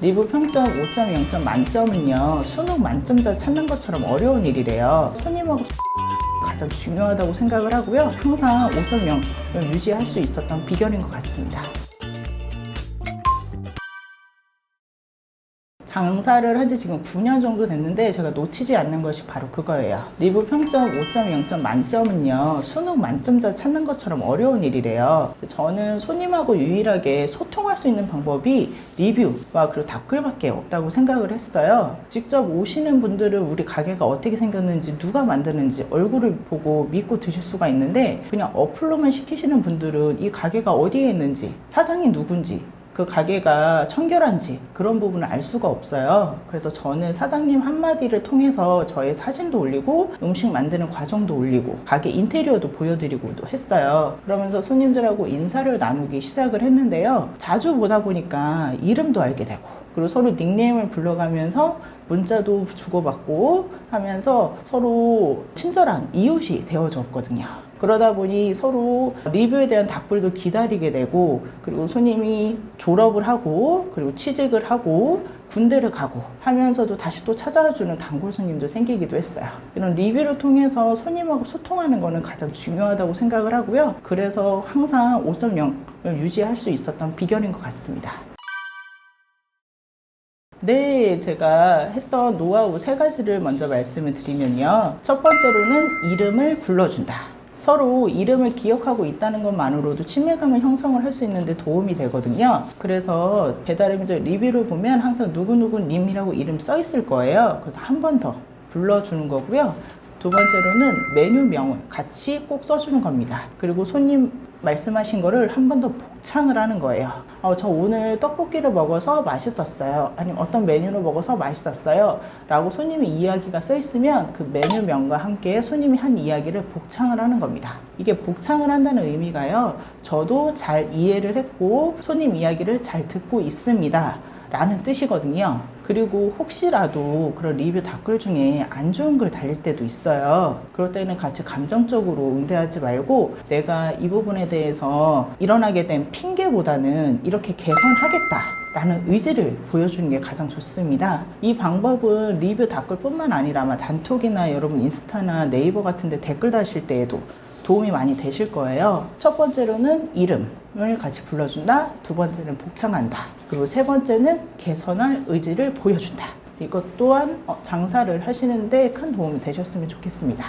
리뷰 평점 5.0점 만점은요, 수능 만점자 찾는 것처럼 어려운 일이래요. 손님하고 가장 중요하다고 생각을 하고요. 항상 5.0을 유지할 수 있었던 비결인 것 같습니다. 장사를 한 지 지금 9년 정도 됐는데 제가 놓치지 않는 것이 바로 그거예요. 리뷰 평점 5.0점 만점은요, 수능 만점자 찾는 것처럼 어려운 일이래요. 저는 손님하고 유일하게 소통할 수 있는 방법이 리뷰와 그리고 댓글밖에 없다고 생각을 했어요. 직접 오시는 분들은 우리 가게가 어떻게 생겼는지, 누가 만드는지 얼굴을 보고 믿고 드실 수가 있는데, 그냥 어플로만 시키시는 분들은 이 가게가 어디에 있는지, 사장이 누군지, 그 가게가 청결한지 그런 부분을 알 수가 없어요. 그래서 저는 사장님 한마디를 통해서 저의 사진도 올리고 음식 만드는 과정도 올리고 가게 인테리어도 보여드리고도 했어요. 그러면서 손님들하고 인사를 나누기 시작을 했는데요, 자주 보다 보니까 이름도 알게 되고, 그리고 서로 닉네임을 불러가면서 문자도 주고받고 하면서 서로 친절한 이웃이 되어졌거든요. 그러다 보니 서로 리뷰에 대한 답글도 기다리게 되고, 그리고 손님이 졸업을 하고 그리고 취직을 하고 군대를 가고 하면서도 다시 또 찾아주는 단골 손님도 생기기도 했어요. 이런 리뷰를 통해서 손님하고 소통하는 거는 가장 중요하다고 생각을 하고요. 그래서 항상 5.0을 유지할 수 있었던 비결인 것 같습니다. 네, 제가 했던 노하우 3가지를 먼저 말씀을 드리면요. 첫 번째로는 이름을 불러준다. 서로 이름을 기억하고 있다는 것만으로도 친밀감을 형성을 할 수 있는데 도움이 되거든요. 그래서 배달의민족 리뷰를 보면 항상 누구누구 님이라고 이름 써 있을 거예요. 그래서 한 번 더 불러주는 거고요. 두 번째로는 메뉴명을 같이 꼭 써주는 겁니다. 그리고 손님 말씀하신 거를 한 번 더 복창을 하는 거예요. 저 오늘 떡볶이를 먹어서 맛있었어요. 아니면 어떤 메뉴를 먹어서 맛있었어요. 라고 손님의 이야기가 써 있으면 그 메뉴명과 함께 손님이 한 이야기를 복창을 하는 겁니다. 이게 복창을 한다는 의미가요, 저도 잘 이해를 했고 손님 이야기를 잘 듣고 있습니다 라는 뜻이거든요. 그리고 혹시라도 그런 리뷰 댓글 중에 안 좋은 글 달릴 때도 있어요. 그럴 때는 같이 감정적으로 응대하지 말고, 내가 이 부분에 대해서 일어나게 된 핑계보다는 이렇게 개선하겠다 라는 의지를 보여주는 게 가장 좋습니다. 이 방법은 리뷰 댓글 뿐만 아니라 아마 단톡이나 여러분 인스타나 네이버 같은 데 댓글 다실 때에도 도움이 많이 되실 거예요. 첫 번째로는 이름을 같이 불러준다. 두 번째는 복창한다. 그리고 세 번째는 개선할 의지를 보여준다. 이것 또한 장사를 하시는데 큰 도움이 되셨으면 좋겠습니다.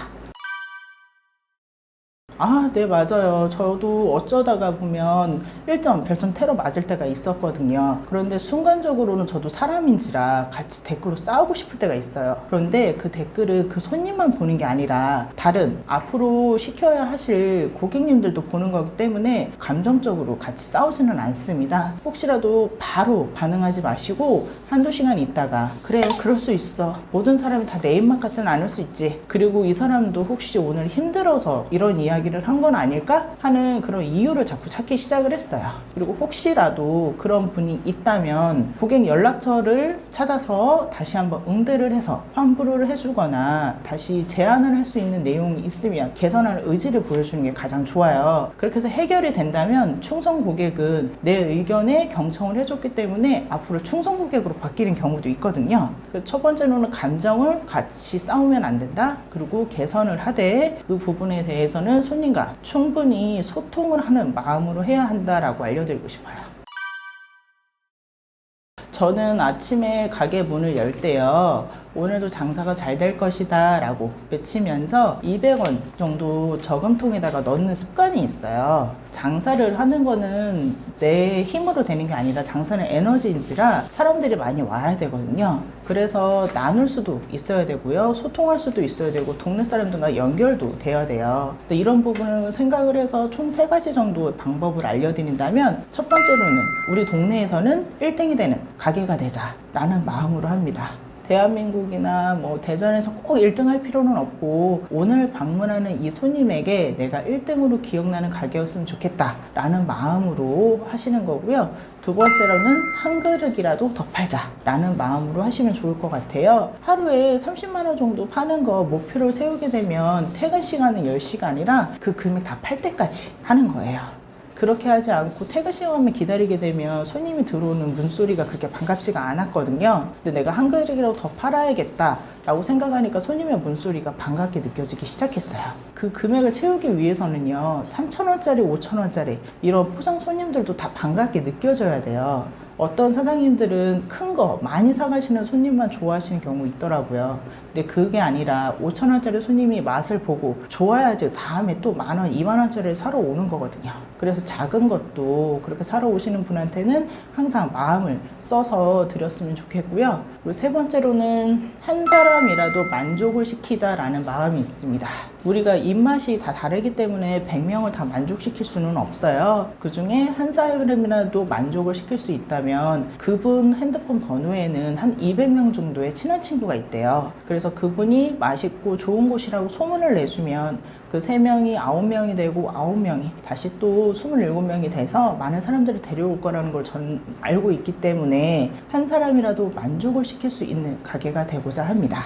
네, 맞아요. 저도 어쩌다가 보면 1점, 별점 테러 맞을 때가 있었거든요. 그런데 순간적으로는 저도 사람인지라 같이 댓글로 싸우고 싶을 때가 있어요. 그런데 그 댓글을 그 손님만 보는 게 아니라 다른 앞으로 시켜야 하실 고객님들도 보는 거기 때문에 감정적으로 같이 싸우지는 않습니다. 혹시라도 바로 반응하지 마시고 한두 시간 있다가, 그래, 그럴 수 있어. 모든 사람이 다 내 입맛 같지는 않을 수 있지. 그리고 이 사람도 혹시 오늘 힘들어서 이런 이야기를 한 건 아닐까 하는 그런 이유를 자꾸 찾기 시작을 했어요. 그리고 혹시라도 그런 분이 있다면 고객 연락처를 찾아서 다시 한번 응대를 해서 환불을 해주거나 다시 제안을 할 수 있는 내용이 있으면 개선할 의지를 보여주는 게 가장 좋아요. 그렇게 해서 해결이 된다면 충성 고객은 내 의견에 경청을 해줬기 때문에 앞으로 충성 고객으로 바뀌는 경우도 있거든요. 첫 번째로는 감정을 같이 싸우면 안 된다. 그리고 개선을 하되 그 부분에 대해서는 손님과 충분히 소통을 하는 마음으로 해야 한다라고 알려드리고 싶어요. 저는 아침에 가게 문을 열 때요, 오늘도 장사가 잘 될 것이다 라고 외치면서 200원 정도 저금통에다가 넣는 습관이 있어요. 장사를 하는 거는 내 힘으로 되는 게 아니라 장사는 에너지인지라 사람들이 많이 와야 되거든요. 그래서 나눌 수도 있어야 되고요, 소통할 수도 있어야 되고, 동네 사람들과 연결도 돼야 돼요. 이런 부분을 생각을 해서 총 3가지 정도 방법을 알려드린다면, 첫 번째로는 우리 동네에서는 1등이 되는 가게가 되자 라는 마음으로 합니다. 대한민국이나 대전에서 꼭 1등 할 필요는 없고, 오늘 방문하는 이 손님에게 내가 1등으로 기억나는 가게였으면 좋겠다 라는 마음으로 하시는 거고요. 두 번째로는 한 그릇이라도 더 팔자 라는 마음으로 하시면 좋을 것 같아요. 하루에 30만 원 정도 파는 거 목표를 세우게 되면 퇴근 시간은 10시가 아니라 그 금액 다 팔 때까지 하는 거예요. 그렇게 하지 않고 퇴근 시간만 기다리게 되면 손님이 들어오는 문소리가 그렇게 반갑지가 않았거든요. 근데 내가 한 그릇이라도 더 팔아야겠다 라고 생각하니까 손님의 문소리가 반갑게 느껴지기 시작했어요. 그 금액을 채우기 위해서는요, 3,000원짜리, 5,000원짜리 이런 포장 손님들도 다 반갑게 느껴져야 돼요. 어떤 사장님들은 큰 거 많이 사가시는 손님만 좋아하시는 경우 있더라고요. 근데 그게 아니라 5,000원짜리 손님이 맛을 보고 좋아야지 다음에 또 10,000원, 20,000원짜리를 사러 오는 거거든요. 그래서 작은 것도 그렇게 사러 오시는 분한테는 항상 마음을 써서 드렸으면 좋겠고요. 그리고 세 번째로는 한 사람이라도 만족을 시키자라는 마음이 있습니다. 우리가 입맛이 다 다르기 때문에 100명을 다 만족시킬 수는 없어요. 그 중에 한 사람이라도 만족을 시킬 수 있다면 그분 핸드폰 번호에는 한 200명 정도의 친한 친구가 있대요. 그래서 그분이 맛있고 좋은 곳이라고 소문을 내주면 그 3명이 9명이 되고 9명이 다시 또 27명이 돼서 많은 사람들이 데려올 거라는 걸 전 알고 있기 때문에 한 사람이라도 만족을 시킬 수 있는 가게가 되고자 합니다.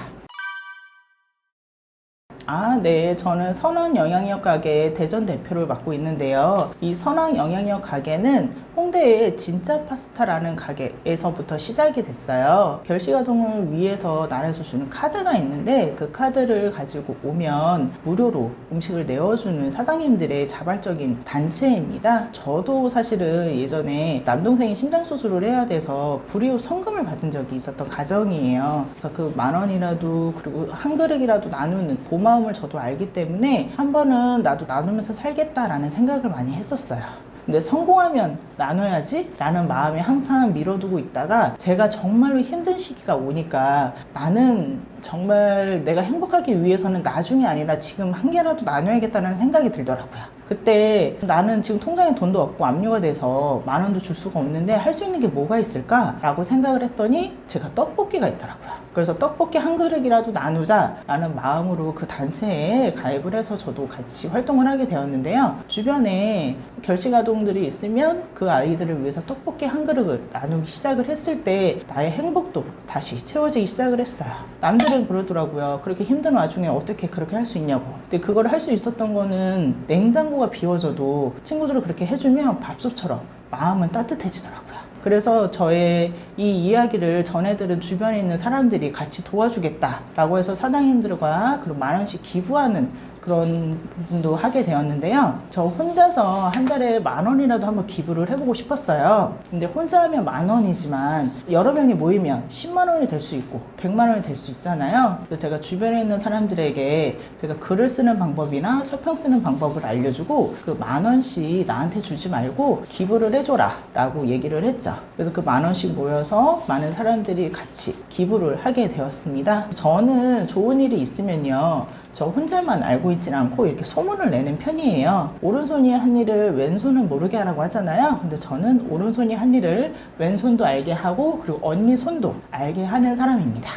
네. 저는 선왕 영양역 가게 대전 대표를 맡고 있는데요. 이 선왕 영양역 가게는 홍대의 진짜 파스타라는 가게에서부터 시작이 됐어요. 결식아동을 위해서 나라에서 주는 카드가 있는데 그 카드를 가지고 오면 무료로 음식을 내어주는 사장님들의 자발적인 단체입니다. 저도 사실은 예전에 남동생이 심장수술을 해야 돼서 불이후 성금을 받은 적이 있었던 가정이에요. 그래서 그 10,000원이라도 그리고 한 그릇이라도 나누는 고마움을 저도 알기 때문에 한 번은 나도 나누면서 살겠다라는 생각을 많이 했었어요. 근데 성공하면 나눠야지 라는 마음에 항상 미뤄두고 있다가 제가 정말로 힘든 시기가 오니까 나는 정말 내가 행복하기 위해서는 나중이 아니라 지금 한 개라도 나눠야겠다는 생각이 들더라고요. 그때 나는 지금 통장에 돈도 없고 압류가 돼서 10,000원도 줄 수가 없는데 할 수 있는 게 뭐가 있을까? 라고 생각을 했더니 제가 떡볶이가 있더라고요. 그래서 떡볶이 한 그릇이라도 나누자 라는 마음으로 그 단체에 가입을 해서 저도 같이 활동을 하게 되었는데요. 주변에 결식아동들이 있으면 그 아이들을 위해서 떡볶이 한 그릇을 나누기 시작을 했을 때 나의 행복도 다시 채워지기 시작을 했어요. 남들은 그러더라고요. 그렇게 힘든 와중에 어떻게 그렇게 할 수 있냐고. 근데 그걸 할 수 있었던 거는 냉장고가 비워져도 친구들을 그렇게 해주면 밥솥처럼 마음은 따뜻해지더라고요. 그래서 저의 이 이야기를 전해들은 주변에 있는 사람들이 같이 도와주겠다라고 해서 사장님들과 그리고 10,000원씩 기부하는 그런 부분도 하게 되었는데요. 저 혼자서 한 달에 10,000원이라도 한번 기부를 해보고 싶었어요. 근데 혼자 하면 10,000원이지만 여러 명이 모이면 100,000원이 될 수 있고 100,000원이 될 수 있잖아요. 그래서 제가 주변에 있는 사람들에게 제가 글을 쓰는 방법이나 서평 쓰는 방법을 알려주고 그 10,000원씩 나한테 주지 말고 기부를 해줘라 라고 얘기를 했죠. 그래서 그 10,000원씩 모여서 많은 사람들이 같이 기부를 하게 되었습니다. 저는 좋은 일이 있으면요, 저 혼자만 알고 있진 않고 이렇게 소문을 내는 편이에요. 오른손이 한 일을 왼손은 모르게 하라고 하잖아요. 근데 저는 오른손이 한 일을 왼손도 알게 하고 그리고 언니 손도 알게 하는 사람입니다.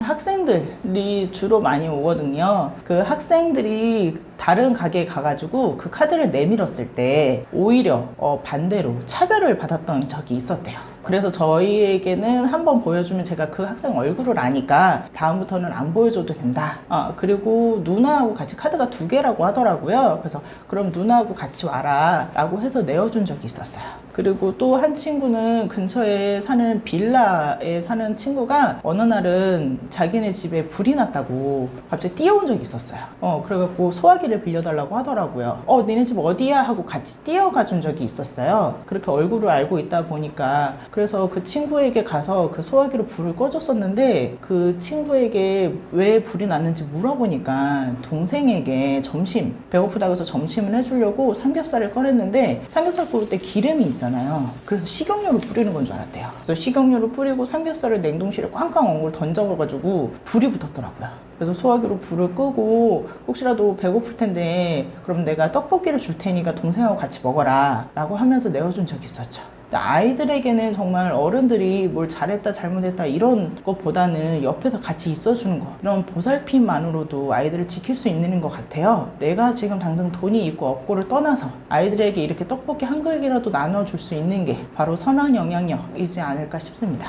학생들이 주로 많이 오거든요. 그 학생들이 다른 가게에 가가지고 그 카드를 내밀었을 때 오히려 반대로 차별을 받았던 적이 있었대요. 그래서 저희에게는 한번 보여주면 제가 그 학생 얼굴을 아니까 다음부터는 안 보여줘도 된다. 그리고 누나하고 같이 카드가 2개라고 하더라고요. 그래서 그럼 누나하고 같이 와라 라고 해서 내어준 적이 있었어요. 그리고 또 한 친구는 근처에 사는 빌라에 사는 친구가 어느 날은 자기네 집에 불이 났다고 갑자기 뛰어온 적이 있었어요. 그래갖고 소화기를 빌려달라고 하더라고요. 니네 집 어디야? 하고 같이 뛰어가 준 적이 있었어요. 그렇게 얼굴을 알고 있다 보니까. 그래서 그 친구에게 가서 그 소화기로 불을 꺼줬었는데 그 친구에게 왜 불이 났는지 물어보니까 동생에게 점심 배고프다고 해서 점심을 해주려고 삼겹살을 꺼냈는데 삼겹살 구울 때 기름이 있잖아요. 그래서 식용유를 뿌리는 건 줄 알았대요. 그래서 식용유를 뿌리고 삼겹살을 냉동실에 꽝꽝 엉글 던져가지고 불이 붙었더라고요. 그래서 소화기로 불을 끄고 혹시라도 배고플 텐데 그럼 내가 떡볶이를 줄 테니까 동생하고 같이 먹어라 라고 하면서 내어준 적이 있었죠. 아이들에게는 정말 어른들이 뭘 잘했다 잘못했다 이런 것보다는 옆에서 같이 있어주는 거, 이런 보살핌만으로도 아이들을 지킬 수 있는 것 같아요. 내가 지금 당장 돈이 있고 없고를 떠나서 아이들에게 이렇게 떡볶이 한 그릇이라도 나눠줄 수 있는 게 바로 선한 영향력이지 않을까 싶습니다.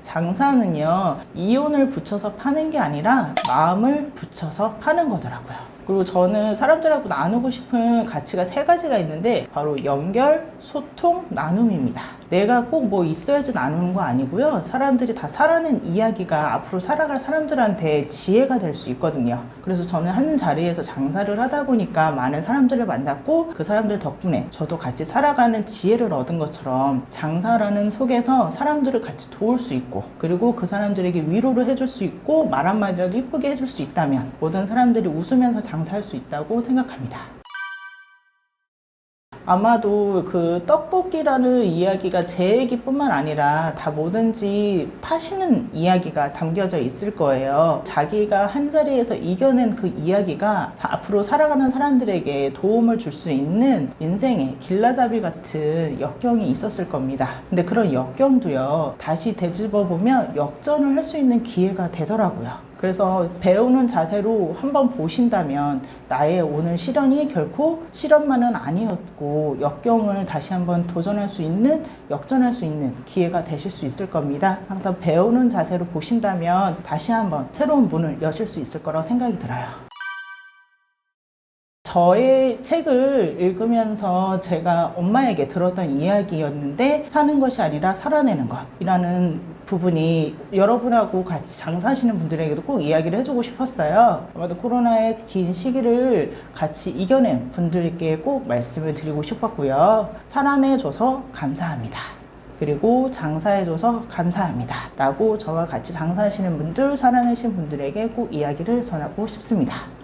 장사는요, 이온을 붙여서 파는 게 아니라 마음을 붙여서 파는 거더라고요. 그리고 저는 사람들하고 나누고 싶은 가치가 세 가지가 있는데 바로 연결, 소통, 나눔입니다. 내가 꼭 뭐 있어야지 나누는 거 아니고요. 사람들이 다 살아낸 이야기가 앞으로 살아갈 사람들한테 지혜가 될 수 있거든요. 그래서 저는 한 자리에서 장사를 하다 보니까 많은 사람들을 만났고 그 사람들 덕분에 저도 같이 살아가는 지혜를 얻은 것처럼 장사라는 속에서 사람들을 같이 도울 수 있고 그리고 그 사람들에게 위로를 해줄 수 있고 말 한마디라도 이쁘게 해줄 수 있다면 모든 사람들이 웃으면서 장사할 수 있다고 생각합니다. 아마도 그 떡볶이라는 이야기가 제 얘기뿐만 아니라 다 뭐든지 파시는 이야기가 담겨져 있을 거예요. 자기가 한자리에서 이겨낸 그 이야기가 앞으로 살아가는 사람들에게 도움을 줄 수 있는 인생의 길라잡이 같은 역경이 있었을 겁니다. 근데 그런 역경도요, 다시 되짚어 보면 역전을 할 수 있는 기회가 되더라고요. 그래서 배우는 자세로 한번 보신다면 나의 오늘 시련이 결코 시련만은 아니었고 역경을 다시 한번 도전할 수 있는, 역전할 수 있는 기회가 되실 수 있을 겁니다. 항상 배우는 자세로 보신다면 다시 한번 새로운 문을 여실 수 있을 거라고 생각이 들어요. 저의 책을 읽으면서 제가 엄마에게 들었던 이야기였는데 사는 것이 아니라 살아내는 것이라는 부분이 여러분하고 같이 장사하시는 분들에게도 꼭 이야기를 해주고 싶었어요. 아마도 코로나의 긴 시기를 같이 이겨낸 분들께 꼭 말씀을 드리고 싶었고요. 살아내줘서 감사합니다. 그리고 장사해줘서 감사합니다. 라고 저와 같이 장사하시는 분들, 살아내신 분들에게 꼭 이야기를 전하고 싶습니다.